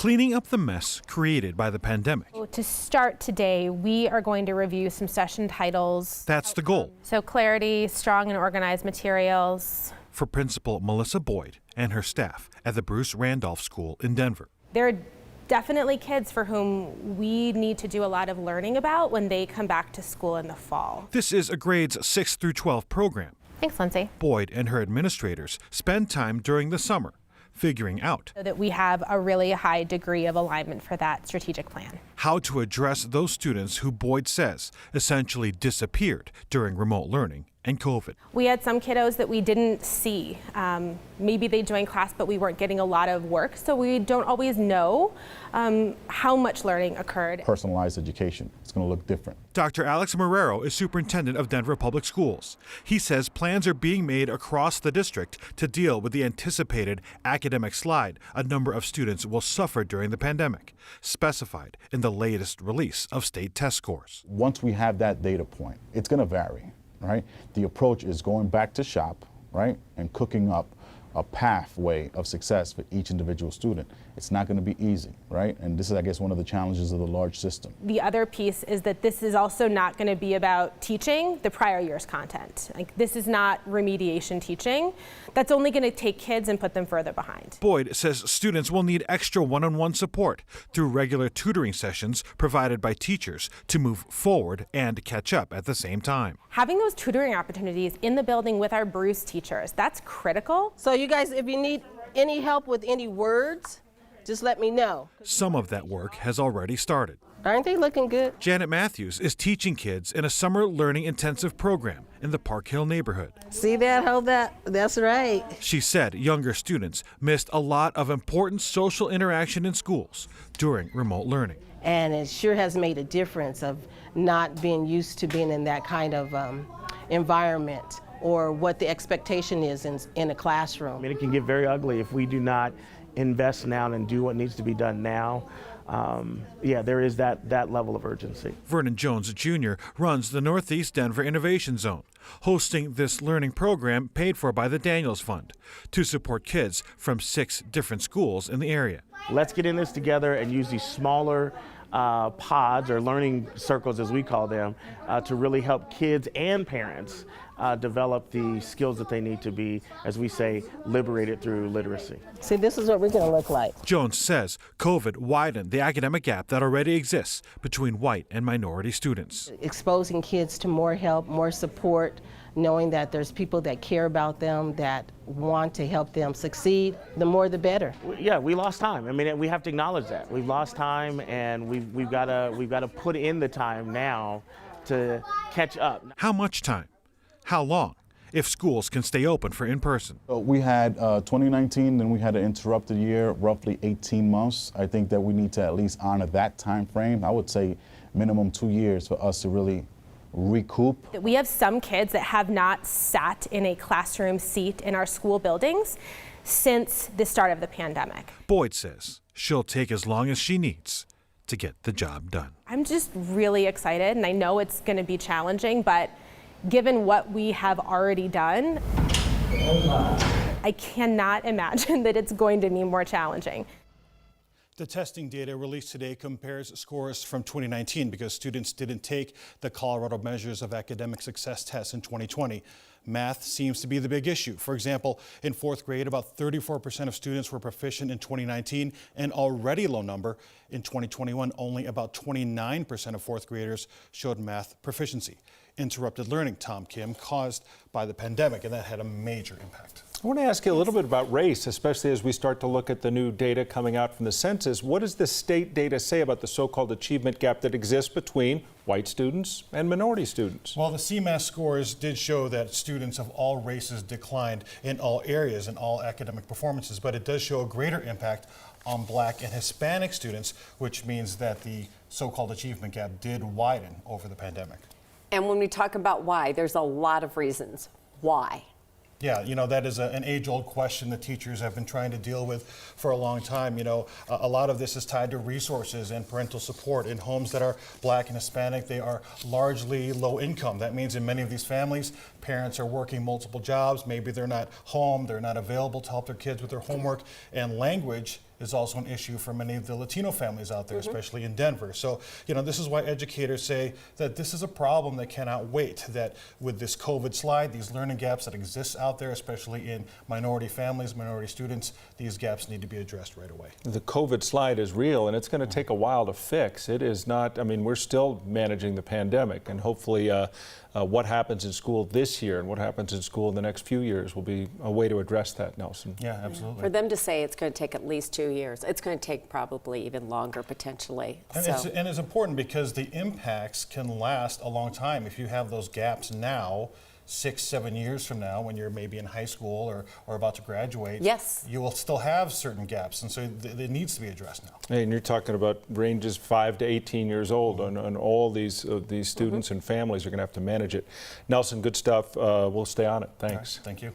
cleaning up the mess created by the pandemic. To start today, we are going to review some session titles. That's the goal. So clarity, strong and organized materials. For Principal Melissa Boyd and her staff at the Bruce Randolph School in Denver. There are definitely kids for whom we need to do a lot of learning about when they come back to school in the fall. This is a grades 6 through 12 program. Thanks, Lindsay. Boyd and her administrators spend time during the summer figuring out so that we have a really high degree of alignment for that strategic plan. How to address those students who Boyd says essentially disappeared during remote learning and COVID. We had some kiddos that we didn't see. Maybe they joined class, but we weren't getting a lot of work, so we don't always know how much learning occurred. Personalized education, it's going to look different. Dr. Alex Marrero is superintendent of Denver Public Schools. He says plans are being made across the district to deal with the anticipated academic slide a number of students will suffer during the pandemic, specified in the latest release of state test scores. Once we have that data point, it's going to vary. Right? The approach is going back to shop, right, and cooking up a pathway of success for each individual student. It's not going to be easy, right? And this is, I guess, one of the challenges of the large system. The other piece is that this is also not going to be about teaching the prior year's content. Like, this is not remediation teaching. That's only going to take kids and put them further behind. Boyd says students will need extra one-on-one support through regular tutoring sessions provided by teachers to move forward and catch up at the same time. Having those tutoring opportunities in the building with our Bruce teachers, that's critical. So you guys, if you need any help with any words, just let me know. Some of that work has already started. Aren't they looking good? Janet Matthews is teaching kids in a summer learning intensive program in the Park Hill neighborhood. See that? Hold that. That's right. She said younger students missed a lot of important social interaction in schools during remote learning. And it sure has made a difference of not being used to being in that kind of environment, or what the expectation is in a classroom. I mean, it can get very ugly if we do not invest now and do what needs to be done now. There is that level of urgency. Vernon Jones Jr. runs the Northeast Denver Innovation Zone, hosting this learning program paid for by the Daniels Fund to support kids from 6 different schools in the area. Let's get in this together and use these smaller pods, or learning circles as we call them, to really help kids and parents develop the skills that they need to be, as we say, liberated through literacy. See, this is what we're going to look like. Jones says COVID widened the academic gap that already exists between white and minority students. Exposing kids to more help, more support, knowing that there's people that care about them, that want to help them succeed, the more the better. Yeah, we lost time. I mean, we have to acknowledge that. We've lost time, and we've got to put in the time now to catch up. How much time? How long? If schools can stay open for in-person. So we had 2019, then we had an interrupted year, roughly 18 months. I think that we need to at least honor that time frame. I would say minimum 2 years for us to really recoup. We have some kids that have not sat in a classroom seat in our school buildings since the start of the pandemic. Boyd says she'll take as long as she needs to get the job done. I'm just really excited, and I know it's going to be challenging, but given what we have already done, I cannot imagine that it's going to be more challenging. The testing data released today compares scores from 2019 because students didn't take the Colorado Measures of Academic Success test in 2020. Math seems to be the big issue. For example, in 4th grade, about 34% of students were proficient in 2019, an already low number. In 2021, only about 29% of 4th graders showed math proficiency. Interrupted learning, Tom Kim, caused by the pandemic, and that had a major impact. I want to ask you a little bit about race, especially as we start to look at the new data coming out from the census. What does the state data say about the so-called achievement gap that exists between white students and minority students? Well, the CMAS scores did show that students of all races declined in all areas and all academic performances, but it does show a greater impact on Black and Hispanic students, which means that the so-called achievement gap did widen over the pandemic. And when we talk about why, there's a lot of reasons why. Yeah, you know, that is an age-old question that teachers have been trying to deal with for a long time. You know, a lot of this is tied to resources and parental support. In homes that are Black and Hispanic, they are largely low income. That means in many of these families, parents are working multiple jobs. Maybe they're not home, they're not available to help their kids with their homework, and language is also an issue for many of the Latino families out there, especially in Denver. So, this is why educators say that this is a problem that cannot wait, that with this COVID slide, these learning gaps that exist out there, especially in minority families, minority students, these gaps need to be addressed right away. The COVID slide is real, and it's going to take a while to fix. It is not, we're still managing the pandemic, and hopefully what happens in school this year and what happens in school in the next few years will be a way to address that, Nelson. Yeah, absolutely. For them to say it's going to take at least 2 years, it's going to take probably even longer potentially. And it's important because the impacts can last a long time. If you have those gaps now, 6-7 years from now, when you're maybe in high school or about to graduate, yes, you will still have certain gaps, and so it needs to be addressed now. Hey, and you're talking about ranges 5 to 18 years old, and all these students and families are going to have to manage it. Nelson, good stuff. We'll stay on it. Thanks. Right, thank you.